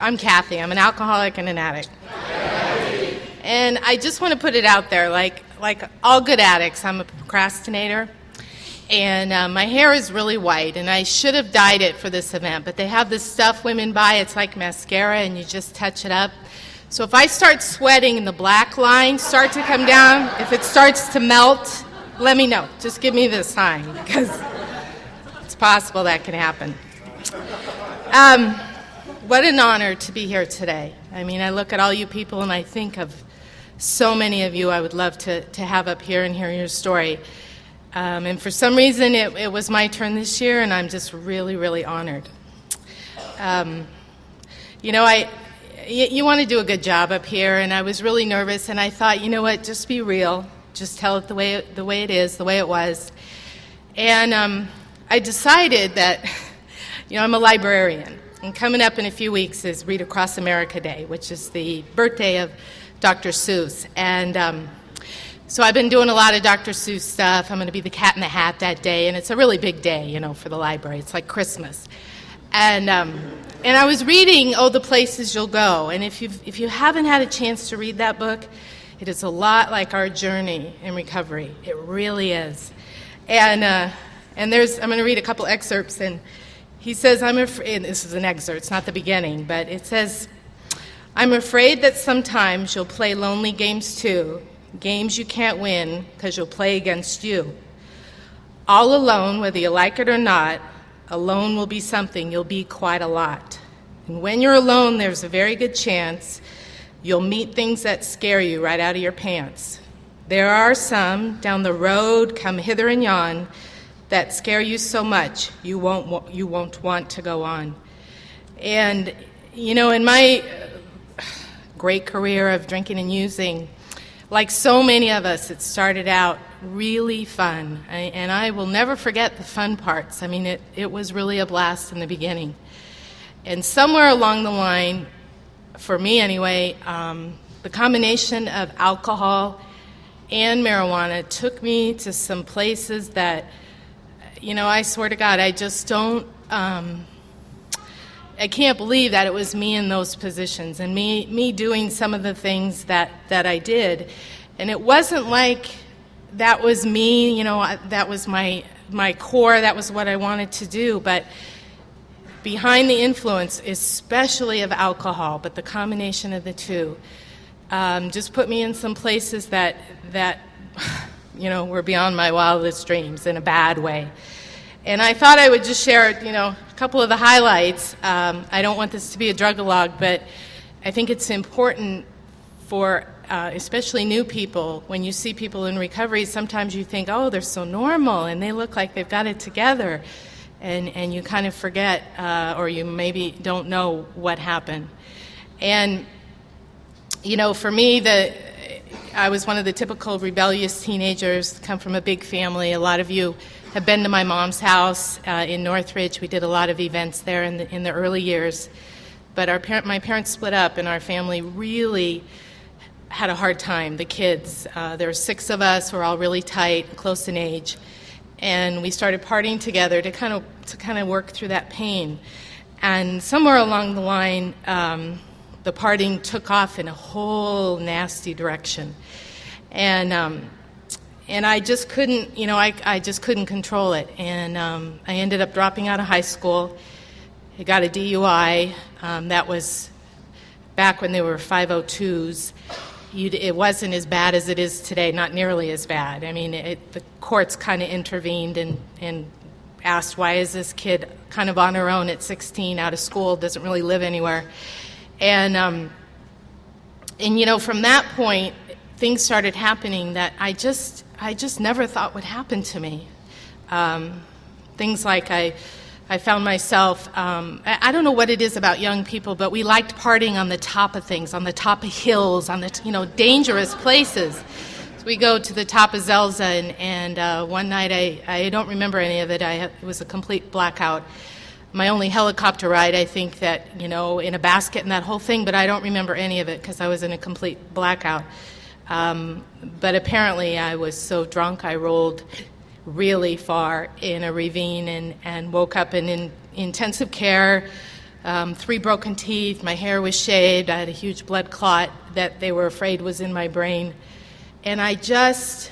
I'm Kathy. I'm an alcoholic and an addict. And I just want to put it out there, like all good addicts, I'm a procrastinator. And my hair is really white, and I should have dyed it for this event, but they have this stuff women buy. It's like mascara, and you just touch it up. So if I start sweating and the black lines start to come down, if it starts to melt, let me know. Just give me the sign, because it's possible that can happen. What an honor to be here today. I mean, I look at all you people and I think of so many of you I would love to have up here and hear your story. And for some reason, it was my turn this year, and I'm just really, really honored. You want to do a good job up here, and I was really nervous, and I thought, you know what, just be real. Just tell it the way it is, the way it was. And I decided that, I'm a librarian. And coming up in a few weeks is Read Across America Day, which is the birthday of Dr. Seuss. And so I've been doing a lot of Dr. Seuss stuff. I'm going to be the cat in the hat that day, and it's a really big day, for the library. It's like Christmas. And I was reading Oh, the Places You'll Go. And if you haven't had a chance to read that book, it is a lot like our journey in recovery. It really is. And I'm going to read a couple excerpts, and he says, I'm afraid, this is an excerpt, it's not the beginning, but it says, I'm afraid that sometimes you'll play lonely games too, games you can't win because you'll play against you. All alone, whether you like it or not, alone will be something you'll be quite a lot. And when you're alone, there's a very good chance you'll meet things that scare you right out of your pants. There are some down the road, come hither and yon, that scare you so much you won't want to go on. And, in my great career of drinking and using, like so many of us, it started out really fun. And I will never forget the fun parts. I mean, it was really a blast in the beginning. And somewhere along the line, for me anyway, the combination of alcohol and marijuana took me to some places that, I swear to God, I just don't, I can't believe that it was me in those positions and me doing some of the things that I did. And it wasn't like that was me, that was my core, that was what I wanted to do. But behind the influence, especially of alcohol, but the combination of the two, just put me in some places that were beyond my wildest dreams in a bad way. And I thought I would just share, a couple of the highlights. I don't want this to be a drug-a-log, but I think it's important for especially new people. When you see people in recovery, sometimes you think, oh, they're so normal, and they look like they've got it together. And you kind of forget, or you maybe don't know what happened. And, for me, I was one of the typical rebellious teenagers, come from a big family. A lot of you have been to my mom's house in Northridge. We did a lot of events there in the early years. But my parents split up, and our family really had a hard time, the kids. There were 6 of us. We're all really tight, close in age. And we started partying together to kind of work through that pain. And somewhere along the line, the partying took off in a whole nasty direction. And I just couldn't, I just couldn't control it. And I ended up dropping out of high school. I got a DUI. That was back when there were 502s. It wasn't as bad as it is today, not nearly as bad. I mean, the courts kind of intervened and asked, why is this kid kind of on her own at 16, out of school, doesn't really live anywhere? And from that point, things started happening that I just never thought would happen to me. Things like I found myself, I don't know what it is about young people, but we liked partying on the top of things, on the top of hills, on the dangerous places. So we go to the top of Zelza, and one night I don't remember any of it. It was a complete blackout. My only helicopter ride, I think that, in a basket and that whole thing, but I don't remember any of it because I was in a complete blackout. But apparently I was so drunk I rolled really far in a ravine and woke up in intensive care 3 broken teeth, my hair was shaved, I had a huge blood clot that they were afraid was in my brain. And I just,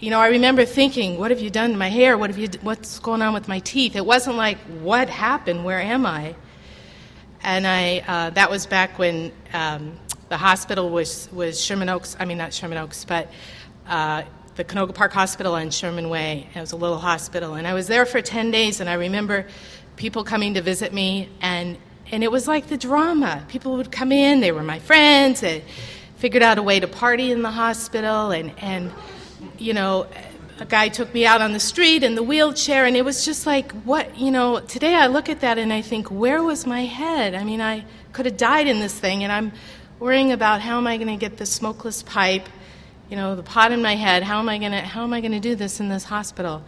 I remember thinking, what have you done to my hair? What's going on with my teeth? It wasn't like, what happened? Where am I? And that was back when the hospital was Sherman Oaks, not Sherman Oaks, but the Canoga Park Hospital on Sherman Way. It was a little hospital. And I was there for 10 days, and I remember people coming to visit me, and it was like the drama. People would come in, they were my friends, they figured out a way to party in the hospital, and a guy took me out on the street in the wheelchair, and it was just like, today I look at that and I think, where was my head? I could have died in this thing, and I'm worrying about how am I going to get the smokeless pipe, the pot in my head, how am I going to do this in this hospital?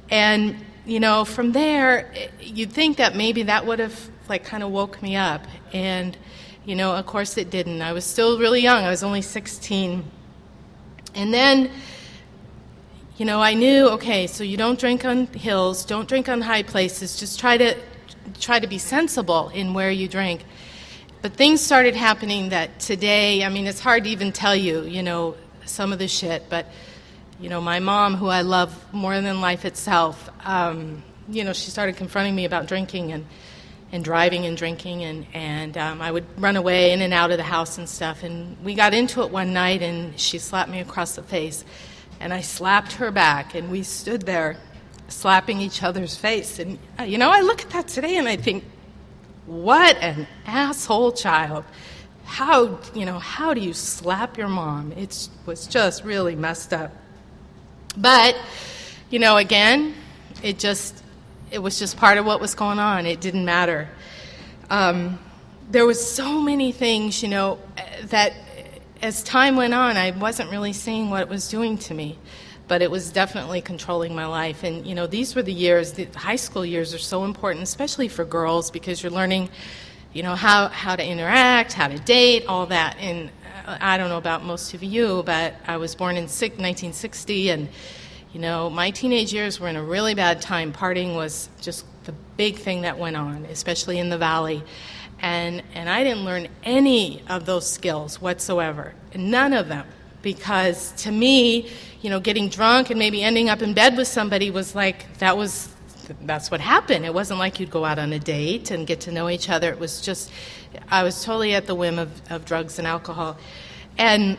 And from there, you'd think that maybe that would have kind of woke me up. And, of course it didn't. I was still really young. I was only 16. And then, I knew, okay, so you don't drink on hills, don't drink on high places, just try to be sensible in where you drink. But things started happening that today, it's hard to even tell you, some of the shit, but my mom, who I love more than life itself, she started confronting me about drinking and driving and drinking, and I would run away in and out of the house and stuff. And we got into it one night, and she slapped me across the face, and I slapped her back, and we stood there slapping each other's face. And, I look at that today, and I think, what an asshole child. How do you slap your mom? It was just really messed up. But, again, it was just part of what was going on. It didn't matter. There was so many things, that as time went on, I wasn't really seeing what it was doing to me. But it was definitely controlling my life. And, these were the years, the high school years are so important, especially for girls, because you're learning, how to interact, how to date, all that. And I don't know about most of you, but I was born in 1960, and, my teenage years were in a really bad time. Partying was just the big thing that went on, especially in the Valley. And I didn't learn any of those skills whatsoever, none of them. Because to me, getting drunk and maybe ending up in bed with somebody was like, that's what happened. It wasn't like you'd go out on a date and get to know each other. It was just, I was totally at the whim of drugs and alcohol. And,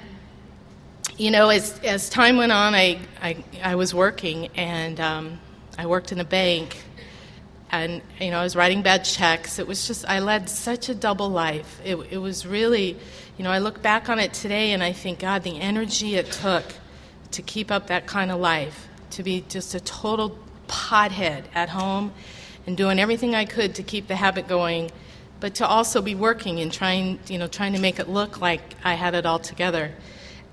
as time went on, I was working, and I worked in a bank, and, I was writing bad checks. It was just, I led such a double life. It was really, I look back on it today and I think, God, the energy it took to keep up that kind of life, to be just a total pothead at home and doing everything I could to keep the habit going, but to also be working and trying to make it look like I had it all together.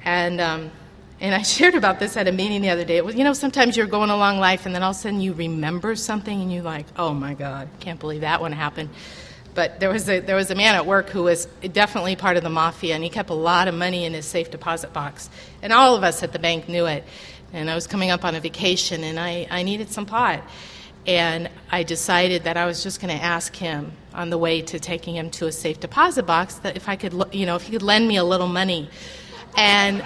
And I shared about this at a meeting the other day. It was, sometimes you're going along life and then all of a sudden you remember something and you're like, oh my God, can't believe that one happened. But there was a man at work who was definitely part of the mafia, and he kept a lot of money in his safe deposit box. And all of us at the bank knew it. And I was coming up on a vacation, and I needed some pot. And I decided that I was just going to ask him on the way to taking him to a safe deposit box that if he could lend me a little money. And,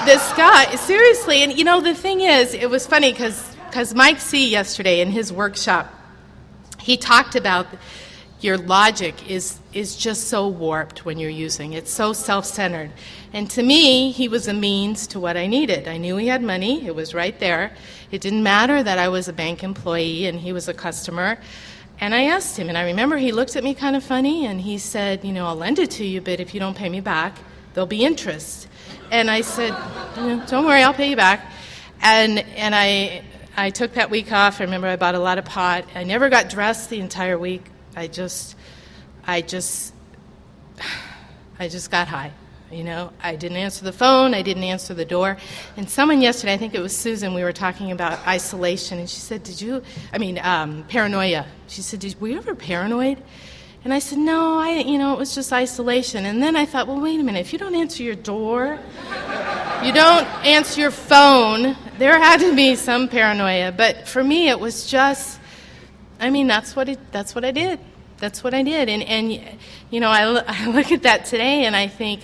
this guy, seriously, and, the thing is, it was funny because Mike C. yesterday in his workshop, he talked about your logic is just so warped when you're using. It's so self-centered. And to me, he was a means to what I needed. I knew he had money. It was right there. It didn't matter that I was a bank employee and he was a customer. And I asked him, and I remember he looked at me kind of funny, and he said, I'll lend it to you, but if you don't pay me back, there'll be interest. And I said, don't worry, I'll pay you back. And I took that week off. I remember I bought a lot of pot. I never got dressed the entire week. I just got high. I didn't answer the phone. I didn't answer the door. And someone yesterday, I think it was Susan, we were talking about isolation, and she said, paranoia. She said, were you ever paranoid? And I said, no, it was just isolation. And then I thought, well, wait a minute, if you don't answer your door, you don't answer your phone, there had to be some paranoia. But for me, it was just, that's what I did. That's what I did. And you know, I look at that today and I think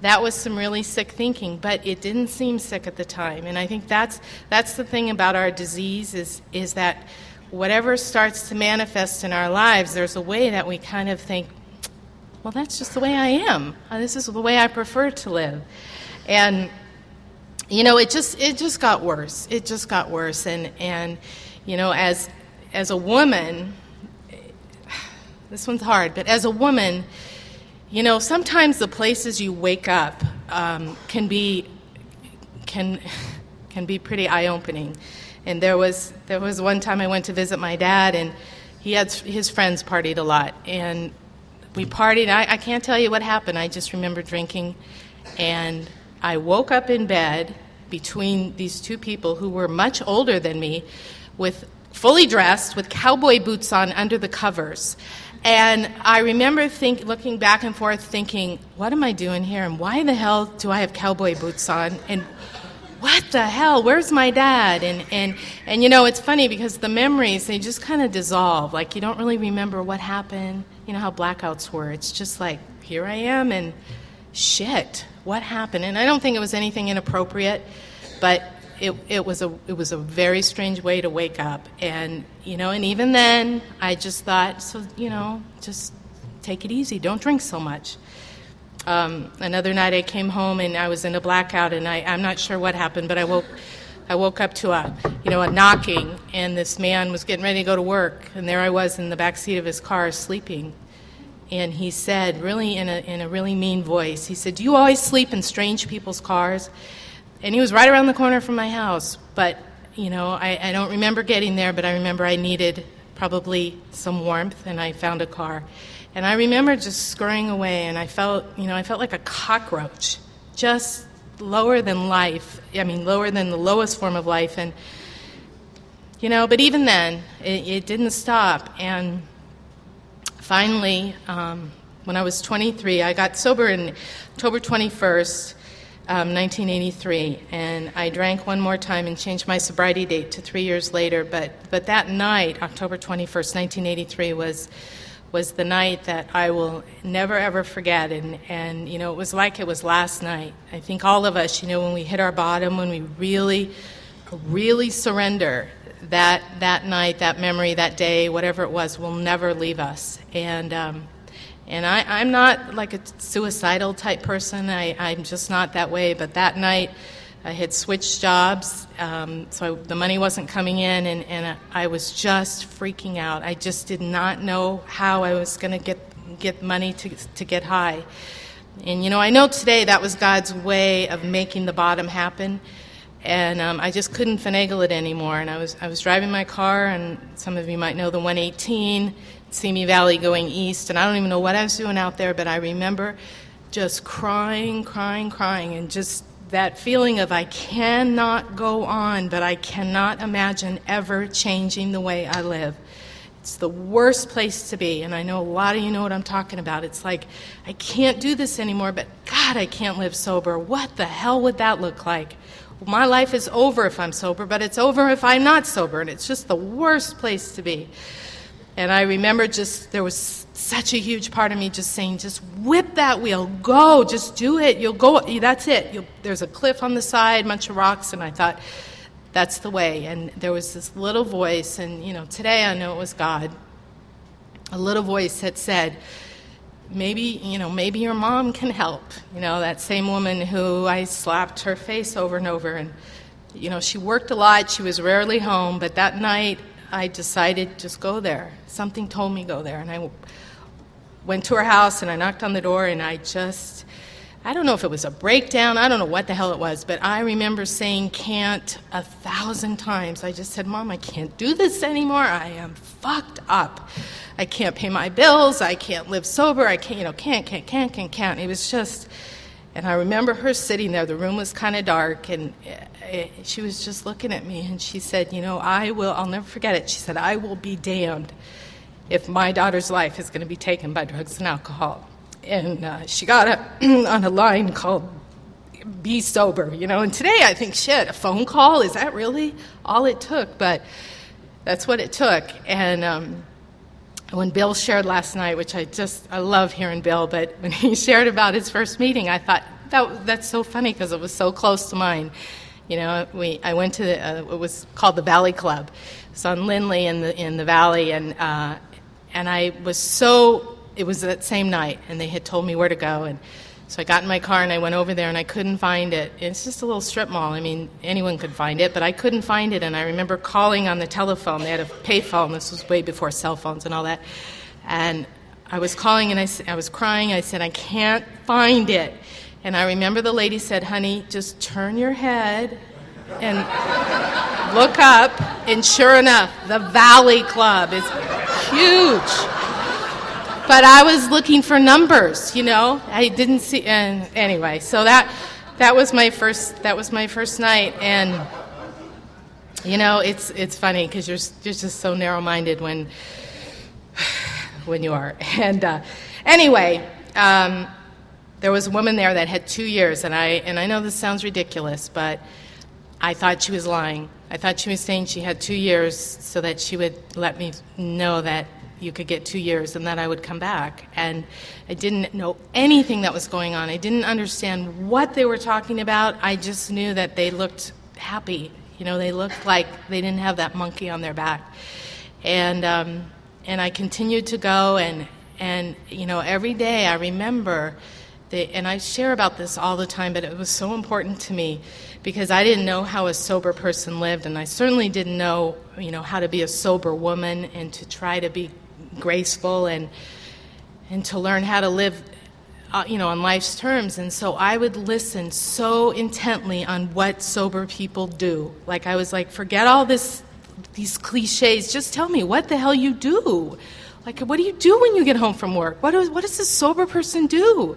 that was some really sick thinking, but it didn't seem sick at the time. And I think that's the thing about our disease is that whatever starts to manifest in our lives, there's a way that we kind of think, well, that's just the way I am. This is the way I prefer to live. And you know, it just got worse. It just got worse. And you know, as a woman, this one's hard, but as a woman, you know, sometimes the places you wake up can be pretty eye-opening. And there was one time I went to visit my dad, and his friends partied a lot, and we partied. I can't tell you what happened. I just remember drinking, and I woke up in bed between these two people who were much older than me, with fully dressed, with cowboy boots on under the covers. And I remember looking back and forth thinking, what am I doing here? And why the hell do I have cowboy boots on? And what the hell? Where's my dad? And you know, it's funny because the memories, they just kind of dissolve. Like, you don't really remember what happened. You know how blackouts were. It's just like, here I am, and shit, what happened? And I don't think it was anything inappropriate, but it was a very strange way to wake up. And you know, and even then I just thought, so you know, just take it easy, don't drink so much. Another night I came home and I was in a blackout, and I'm not sure what happened, but I woke up to a knocking, and this man was getting ready to go to work, and there I was in the back seat of his car sleeping. And he said, really in a really mean voice, he said, "Do you always sleep in strange people's cars?" And he was right around the corner from my house. But, you know, I don't remember getting there, but I remember I needed probably some warmth, and I found a car. And I remember just scurrying away, and I felt like a cockroach, just lower than life. I mean, lower than the lowest form of life. And, you know, but even then, it didn't stop. And finally, when I was 23, I got sober in October 21st, 1983, and I drank one more time and changed my sobriety date to 3 years later. But that night, October 21st, 1983, was the night that I will never ever forget. And you know, it was like it was last night. I think all of us, you know, when we hit our bottom, when we really surrender, that night, that memory, that day, whatever it was, will never leave us. And I'm not like a suicidal type person. I'm just not that way. But that night, I had switched jobs, so the money wasn't coming in, and I was just freaking out. I just did not know how I was going to get money to get high. And you know, I know today that was God's way of making the bottom happen. And I just couldn't finagle it anymore. And I was driving my car, and some of you might know the 118, Simi Valley going east, and I don't even know what I was doing out there, but I remember just crying, and just that feeling of I cannot go on, but I cannot imagine ever changing the way I live. It's the worst place to be, and I know a lot of you know what I'm talking about. It's like, I can't do this anymore, but God, I can't live sober. What the hell would that look like? Well, my life is over if I'm sober, but it's over if I'm not sober, and it's just the worst place to be. And I remember there was such a huge part of me just saying, just whip that wheel, go, just do it, you'll go, that's it. There's a cliff on the side, a bunch of rocks, and I thought, that's the way. And there was this little voice, and you know, today I know it was God. A little voice had said, maybe your mom can help. You know, that same woman who I slapped her face over and over, and you know, she worked a lot, she was rarely home, but that night I decided just go there. Something told me go there, and I went to her house and I knocked on the door, and I don't know if it was a breakdown, I don't know what the hell it was, but I remember saying can't 1,000 times. I just said, Mom, I can't do this anymore. I am fucked up. I can't pay my bills. I can't live sober. I can't, can't. It was just, and I remember her sitting there. The room was kind of dark, and she was just looking at me, and she said, you know, I'll never forget it. She said, I will be damned if my daughter's life is going to be taken by drugs and alcohol. And she got on a line called Be Sober, you know, and today I think, shit, a phone call, is that really all it took? But that's what it took. And when Bill shared last night, which I love hearing Bill, but when he shared about his first meeting, I thought, that's so funny because it was so close to mine. You know, I went to it was called the Valley Club. It's on Lindley in the Valley, and I was it was that same night, and they had told me where to go, and so I got in my car and I went over there and I couldn't find it. It's just a little strip mall. I mean, anyone could find it, but I couldn't find it. And I remember calling on the telephone. They had a payphone. This was way before cell phones and all that. And I was calling and I was crying. I said, I can't find it. And I remember the lady said, honey, just turn your head and look up. And sure enough, the Valley Club is huge. But I was looking for numbers, you know. I didn't see, and anyway. So that was my first night, and you know, it's funny because you're just so narrow-minded when you are. And anyway, there was a woman there that had 2 years, and I know this sounds ridiculous, but I thought she was lying. I thought she was saying she had 2 years so that she would let me know that you could get 2 years and that I would come back. And I didn't know anything that was going on. I didn't understand what they were talking about. I just knew that they looked happy. You know, they looked like they didn't have that monkey on their back. And I continued to go, and you know, every day I remember, and I share about this all the time, but it was so important to me because I didn't know how a sober person lived, and I certainly didn't know, you know, how to be a sober woman and to try to be graceful and to learn how to live, you know, on life's terms. And so I would listen so intently on what sober people do. Like I was like, forget all these cliches. Just tell me what the hell you do. Like, what do you do when you get home from work? What does a sober person do?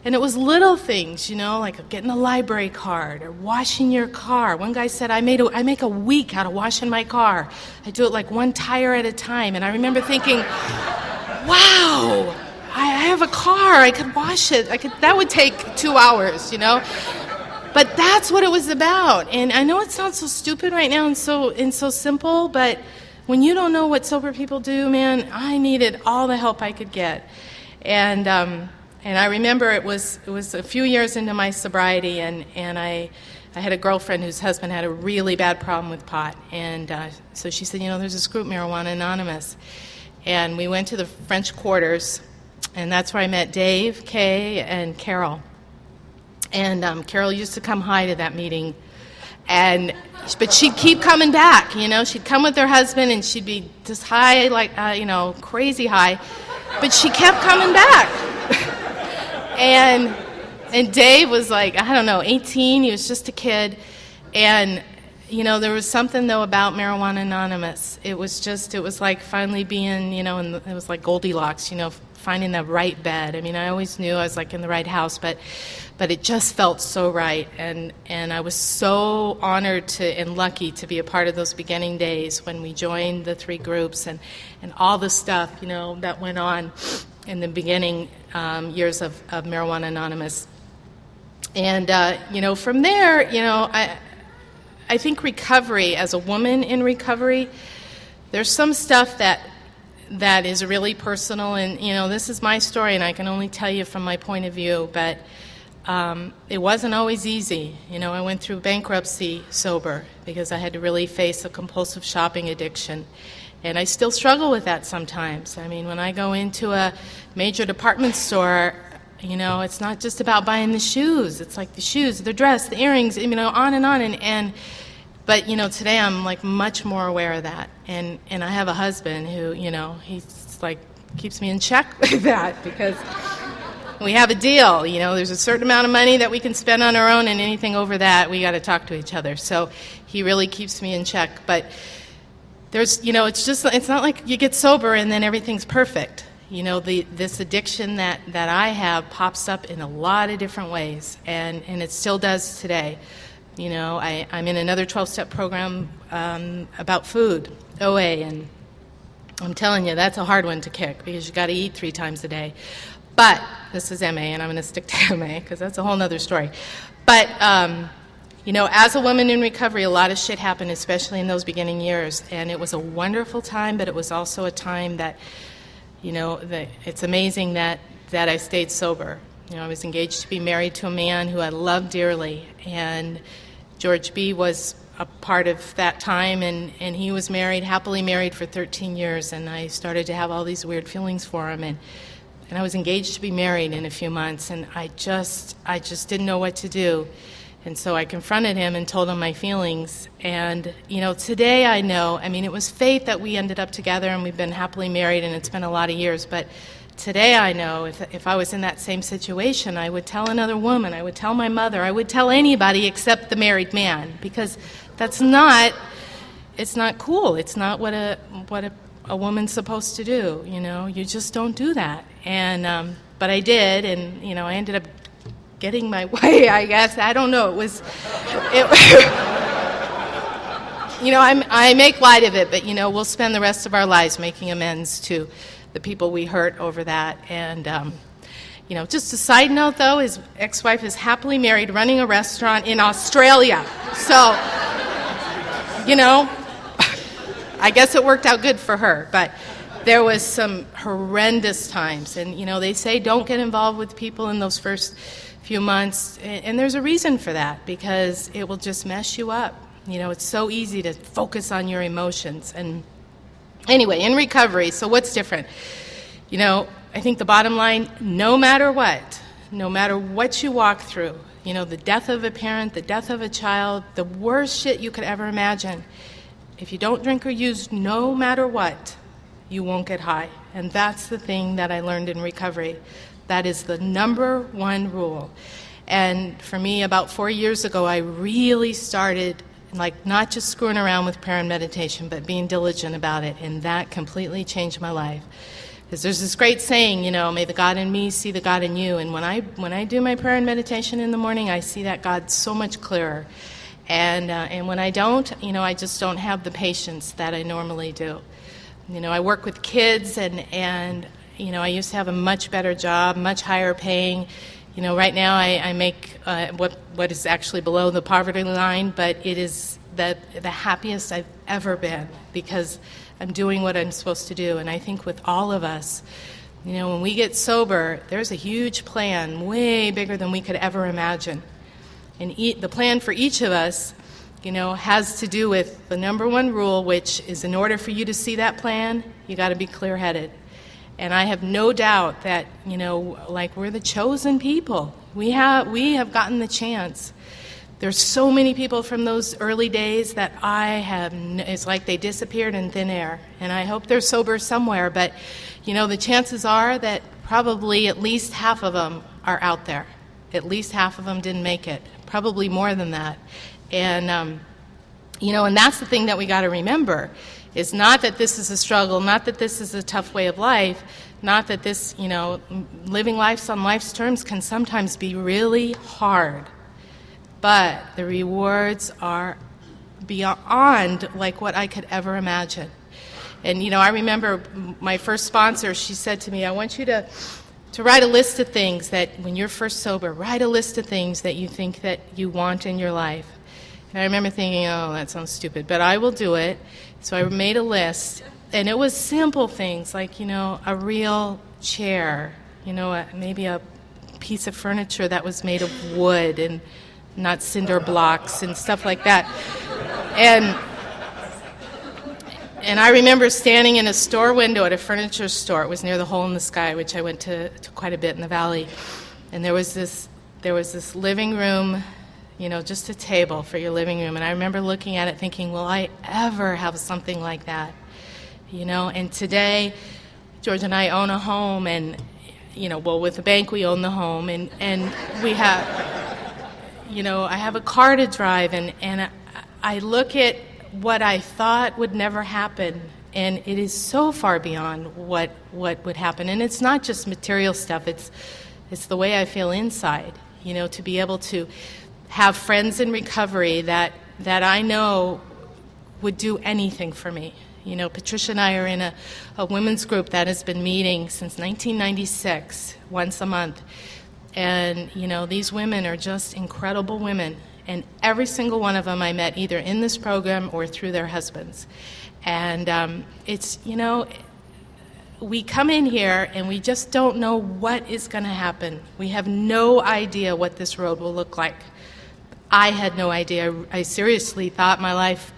And it was little things, you know, like getting a library card or washing your car. One guy said, I make a week out of washing my car. I do it like one tire at a time. And I remember thinking, wow, I have a car. I could wash it. That would take 2 hours, you know. But that's what it was about. And I know it sounds so stupid right now and so simple, but when you don't know what sober people do, man, I needed all the help I could get. And I remember it was a few years into my sobriety, and I had a girlfriend whose husband had a really bad problem with pot. And so she said, you know, there's this group, Marijuana Anonymous. And we went to the French Quarters, and that's where I met Dave, Kay, and Carol. And Carol used to come high to that meeting. But she'd keep coming back, you know. She'd come with her husband, and she'd be just high, like, you know, crazy high. But she kept coming back. And Dave was like, I don't know, 18. He was just a kid. And, you know, there was something, though, about Marijuana Anonymous. It was like finally being, you know, and it was like Goldilocks, you know, finding the right bed. I mean, I always knew I was like in the right house, but it just felt so right. And I was so honored and lucky to be a part of those beginning days when we joined the 3 groups and all the stuff, you know, that went on in the beginning years of Marijuana Anonymous. And, you know, from there, you know, I think recovery, as a woman in recovery, there's some stuff that is really personal. And, you know, this is my story, and I can only tell you from my point of view, but it wasn't always easy. You know, I went through bankruptcy sober because I had to really face a compulsive shopping addiction. And I still struggle with that sometimes. I mean, when I go into a major department store, you know, it's not just about buying the shoes. It's like the shoes, the dress, the earrings, you know, on and on. But, you know, today I'm, like, much more aware of that. And I have a husband who, you know, he's, like, keeps me in check with that because we have a deal. You know, there's a certain amount of money that we can spend on our own, and anything over that, we got to talk to each other. So he really keeps me in check. But there's, you know, it's not like you get sober and then everything's perfect. You know, this addiction that I have pops up in a lot of different ways, and it still does today. You know, I'm in another 12-step program about food, OA, and I'm telling you, that's a hard one to kick because you got to eat 3 times a day. But this is MA, and I'm going to stick to MA because that's a whole other story. But you know, as a woman in recovery, a lot of shit happened, especially in those beginning years, and it was a wonderful time, but it was also a time that It's amazing that I stayed sober. I was engaged to be married to a man who I loved dearly, and George B. was a part of that time, and he was happily married for 13 years, and I started to have all these weird feelings for him, and I was engaged to be married in a few months, and I just didn't know what to do. And so I confronted him and told him my feelings. And, today I know, it was fate that we ended up together and we've been happily married and it's been a lot of years. But today I know if I was in that same situation, I would tell another woman, I would tell my mother, I would tell anybody except the married man. Because it's not cool. It's not what a woman's supposed to do, You just don't do that. And, but I did, and, I ended up getting my way, I guess. I don't know. I make light of it, but, we'll spend the rest of our lives making amends to the people we hurt over that. And, just a side note, though, his ex-wife is happily married, running a restaurant in Australia. So, I guess it worked out good for her. But there was some horrendous times. And, they say don't get involved with people in those first few months, and there's a reason for that, because it will just mess you up. It's so easy to focus on your emotions. And anyway, in recovery, so what's different? I think the bottom line, no matter what you walk through, the death of a parent, the death of a child, the worst shit you could ever imagine, if you don't drink or use, no matter what, you won't get high. And that's the thing that I learned in recovery. That is the number one rule. And for me, about 4 years ago, I really started, not just screwing around with prayer and meditation, but being diligent about it. And that completely changed my life. Because there's this great saying, may the God in me see the God in you. And when I do my prayer and meditation in the morning, I see that God so much clearer. And when I don't, I just don't have the patience that I normally do. I work with kids, and I used to have a much better job, much higher paying. Right now I make what is actually below the poverty line, but it is the happiest I've ever been, because I'm doing what I'm supposed to do. And I think with all of us, when we get sober, there's a huge plan, way bigger than we could ever imagine. And the plan for each of us, has to do with the number one rule, which is in order for you to see that plan, you got to be clear-headed. And I have no doubt that, we're the chosen people. We have gotten the chance. There's so many people from those early days that it's like they disappeared in thin air. And I hope they're sober somewhere, but, the chances are that probably at least half of them are out there. At least half of them didn't make it. Probably more than that. And, and that's the thing that we got to remember. Is not that this is a struggle, not that this is a tough way of life, not that this, living life on life's terms can sometimes be really hard. But the rewards are beyond what I could ever imagine. And, I remember my first sponsor, she said to me, I want you to write a list of things that when you're first sober, write a list of things that you think that you want in your life. And I remember thinking, oh, that sounds stupid, but I will do it. So I made a list, and it was simple things like, a real chair, maybe a piece of furniture that was made of wood and not cinder blocks and stuff like that. And I remember standing in a store window at a furniture store. It was near the Hole in the Sky, which I went to quite a bit in the valley. And there was this living room, just a table for your living room. And I remember looking at it thinking, will I ever have something like that? And today, George and I own a home, and, with the bank we own the home, and we have, I have a car to drive, and I look at what I thought would never happen, and it is so far beyond what would happen. And it's not just material stuff, it's the way I feel inside, to be able to have friends in recovery that I know would do anything for me. Patricia and I are in a women's group that has been meeting since 1996, once a month. And, these women are just incredible women. And every single one of them I met either in this program or through their husbands. And it's, we come in here and we just don't know what is going to happen. We have no idea what this road will look like. I had no idea. I seriously thought my life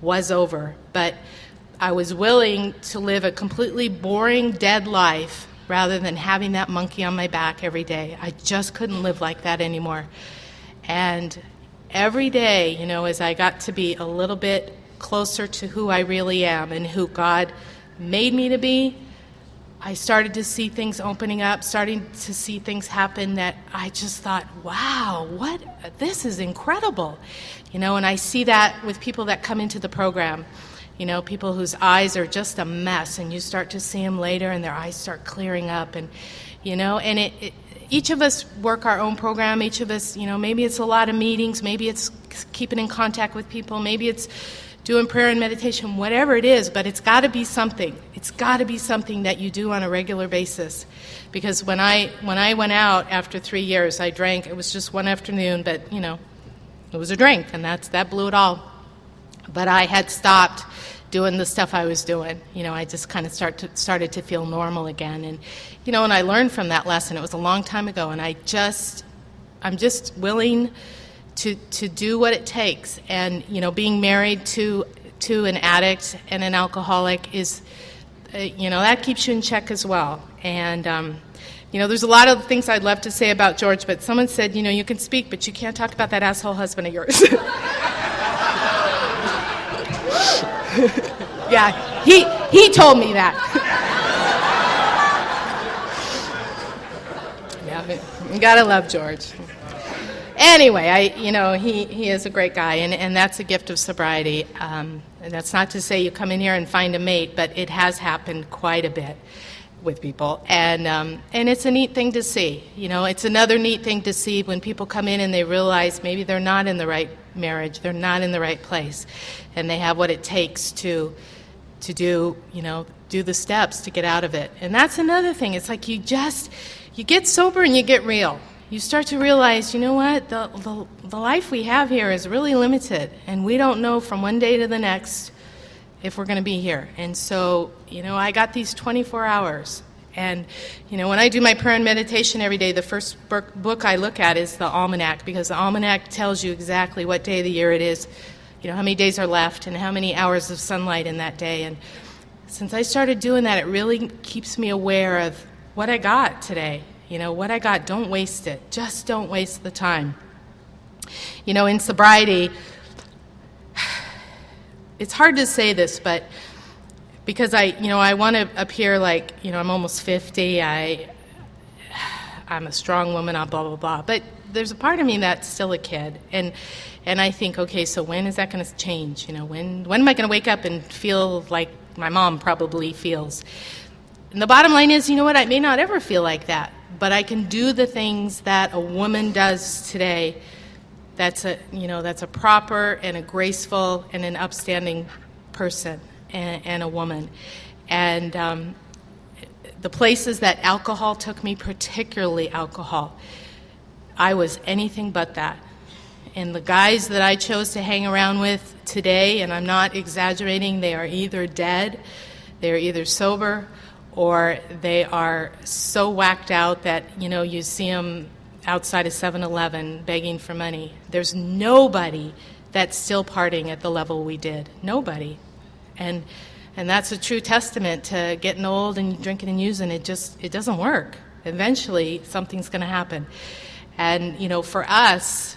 was over, but I was willing to live a completely boring, dead life rather than having that monkey on my back every day. I just couldn't live like that anymore. And every day, as I got to be a little bit closer to who I really am and who God made me to be, I started to see things opening up, starting to see things happen that I just thought, wow, this is incredible. And I see that with people that come into the program, people whose eyes are just a mess, and you start to see them later and their eyes start clearing up. And, each of us work our own program. Each of us, maybe it's a lot of meetings, maybe it's keeping in contact with people, maybe it's doing prayer and meditation, whatever it is, but it's got to be something. It's got to be something that you do on a regular basis. Because when I went out after 3 years, I drank. It was just one afternoon, but, it was a drink, and that blew it all. But I had stopped doing the stuff I was doing. I just kind of started to feel normal again. And, and I learned from that lesson. It was a long time ago, and I'm just willing to do what it takes. And, being married to an addict and an alcoholic is, that keeps you in check as well. And, there's a lot of things I'd love to say about George, but someone said, you can speak, but you can't talk about that asshole husband of yours. Yeah, he told me that. Yeah, you gotta love George. Anyway, he is a great guy, and that's a gift of sobriety. And that's not to say you come in here and find a mate, but it has happened quite a bit with people, and it's a neat thing to see. It's another neat thing to see when people come in and they realize maybe they're not in the right marriage, they're not in the right place, and they have what it takes to do the steps to get out of it. And that's another thing. It's like you get sober and you get real. You start to realize, what, the life we have here is really limited, and we don't know from one day to the next if we're going to be here. And so, I got these 24 hours. And, when I do my prayer and meditation every day, the first book I look at is the almanac, because the almanac tells you exactly what day of the year it is, how many days are left and how many hours of sunlight in that day. And since I started doing that, it really keeps me aware of what I got today. What I got, don't waste it. Just don't waste the time. In sobriety, it's hard to say this, but because I want to appear like, I'm almost 50, I'm a strong woman, blah, blah, blah. But there's a part of me that's still a kid. And I think, okay, so when is that going to change? When am I going to wake up and feel like my mom probably feels? And the bottom line is, I may not ever feel like that, but I can do the things that a woman does today. That's a proper and a graceful and an upstanding person and a woman. And the places that alcohol took me, particularly alcohol, I was anything but that. And the guys that I chose to hang around with today, and I'm not exaggerating, they are either dead, they're either sober, or they are so whacked out that, you see them outside of 7-Eleven begging for money. There's nobody that's still partying at the level we did. Nobody. And that's a true testament to getting old and drinking and using. It doesn't work. Eventually, something's going to happen. And, for us,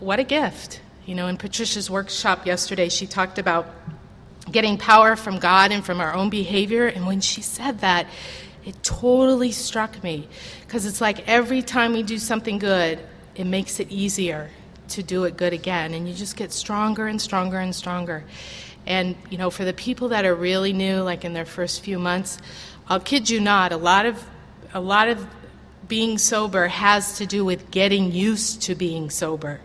what a gift. In Patricia's workshop yesterday, she talked about getting power from God and from our own behavior. And when she said that, it totally struck me, because it's like every time we do something good, it makes it easier to do it good again, and you just get stronger and stronger and stronger. And, for the people that are really new, like in their first few months, I'll kid you not, a lot of being sober has to do with getting used to being sober.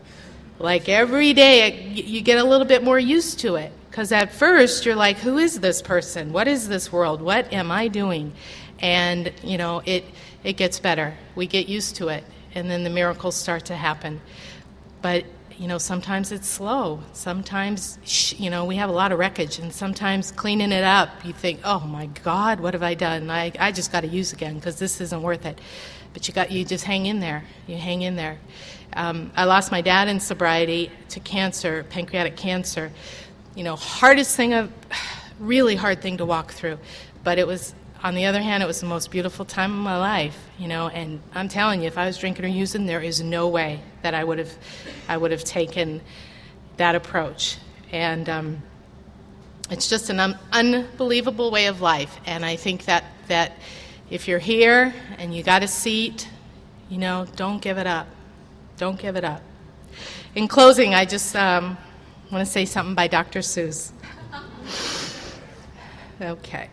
Like every day, you get a little bit more used to it, because at first you're like, who is this person? What is this world? What am I doing? And, it gets better. We get used to it, and then the miracles start to happen. But, sometimes it's slow. Sometimes, we have a lot of wreckage, and sometimes cleaning it up, you think, oh my God, what have I done? I just got to use again because this isn't worth it. But you just hang in there. You hang in there. I lost my dad in sobriety to cancer, pancreatic cancer. Hardest thing, really hard thing to walk through. But it was, on the other hand, it was the most beautiful time of my life, and I'm telling you, if I was drinking or using, there is no way that I would have taken that approach. And it's just an unbelievable way of life. And I think that if you're here and you got a seat, don't give it up. Don't give it up. In closing, I just want to say something by Dr. Seuss. Okay.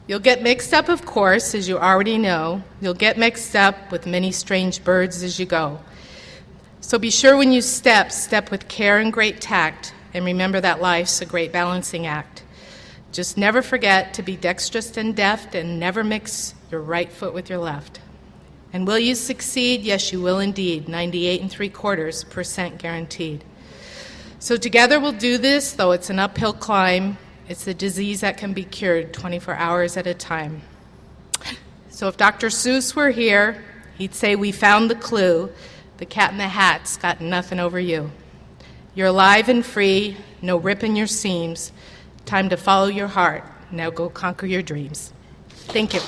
You'll get mixed up, of course, as you already know. You'll get mixed up with many strange birds as you go. So be sure when you step with care and great tact, and remember that life's a great balancing act. Just never forget to be dexterous and deft, and never mix your right foot with your left. And will you succeed? Yes, you will indeed. 98.75% guaranteed. So together we'll do this, though it's an uphill climb. It's a disease that can be cured 24 hours at a time. So if Dr. Seuss were here, he'd say we found the clue. The cat in the hat's got nothing over you. You're alive and free, no rip in your seams. Time to follow your heart. Now go conquer your dreams. Thank you.